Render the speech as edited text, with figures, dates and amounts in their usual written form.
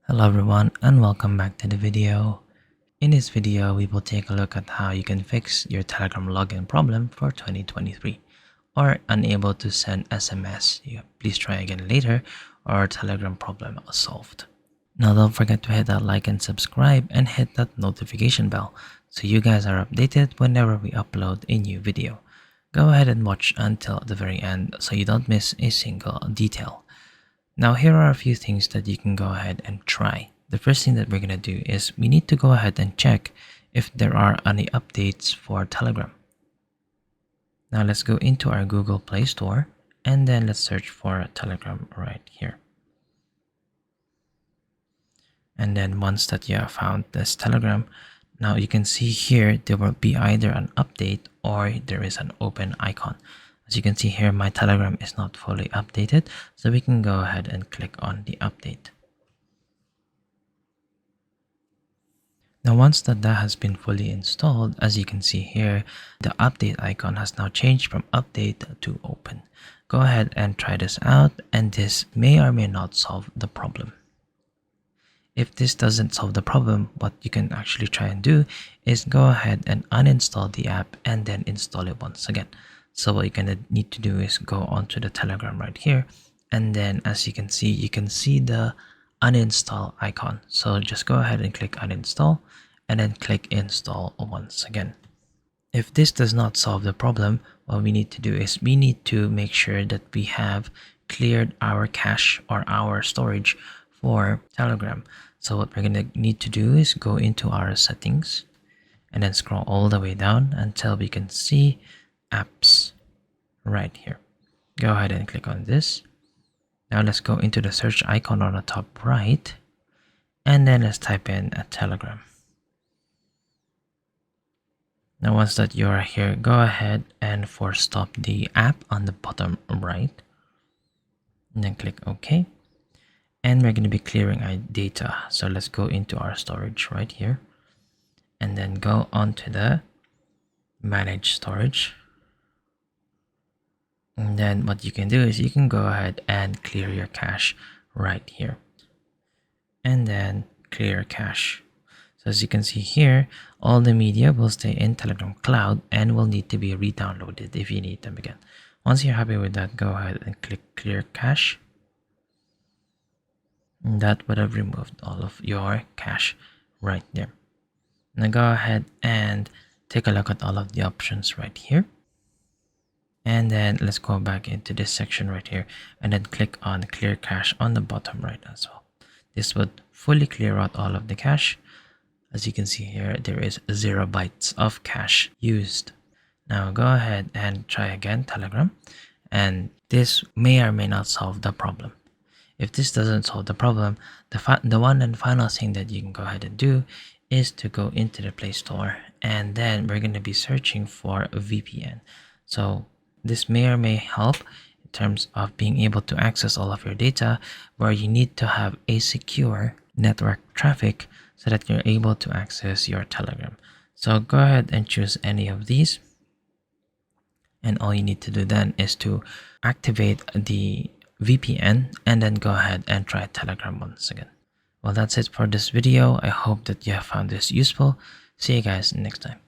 Hello everyone and welcome back to the video. In this video, we will take a look at how you can fix your Telegram login problem for 2023 or unable to send SMS. Please try again later or Telegram problem solved. Now don't forget to hit that like and subscribe and hit that notification bell so you guys are updated whenever we upload a new video. Go ahead and watch until the very end so you don't miss a single detail. Now here are a few things that you can go ahead and try. The first thing that we're going to do is we need to go ahead and check if there are any updates for Telegram. Now let's go into our Google Play Store and then let's search for Telegram right here. And then once that you have found this Telegram, now you can see here there will be either an update or there is an open icon. As you can see here, my Telegram is not fully updated, so we can go ahead and click on the update. Now once that has been fully installed, as you can see here, the update icon has now changed from update to open. Go ahead and try this out, and this may or may not solve the problem. If this doesn't solve the problem, what you can actually try and do is go ahead and uninstall the app and then install it once again. So what you're gonna need to do is go onto the Telegram right here, and then as you can see the uninstall icon. So just go ahead and click uninstall and then click install once again. If this does not solve the problem, what we need to do is we need to make sure that we have cleared our cache or our storage for Telegram. So what we're gonna need to do is go into our settings and then scroll all the way down until we can see apps right here. Go ahead and click on this. Now let's go into the search icon on the top right, and then let's type in a Telegram. Now once that you are here, go ahead and force stop the app on the bottom right, and then click OK. And we're going to be clearing our data. So let's go into our storage right here, and then go onto the manage storage. And then what you can do is you can go ahead and clear your cache right here, and then clear cache. So as you can see here, all the media will stay in Telegram Cloud and will need to be re-downloaded if you need them again. Once you're happy with that, go ahead and click clear cache. And that would have removed all of your cache right there. Now go ahead and take a look at all of the options right here. And then let's go back into this section right here and then click on clear cache on the bottom right as well. This would fully clear out all of the cache. As you can see here, there is 0 bytes of cache used. Now go ahead and try again Telegram, and this may or may not solve the problem. If this doesn't solve the problem, the one and final thing that you can go ahead and do is to go into the Play Store, and then we're going to be searching for a VPN. So this may or may help in terms of being able to access all of your data, where you need to have a secure network traffic so that you're able to access your Telegram. So go ahead and choose any of these. And all you need to do then is to activate the VPN and then go ahead and try Telegram once again. Well, that's it for this video. I hope that you have found this useful. See you guys next time.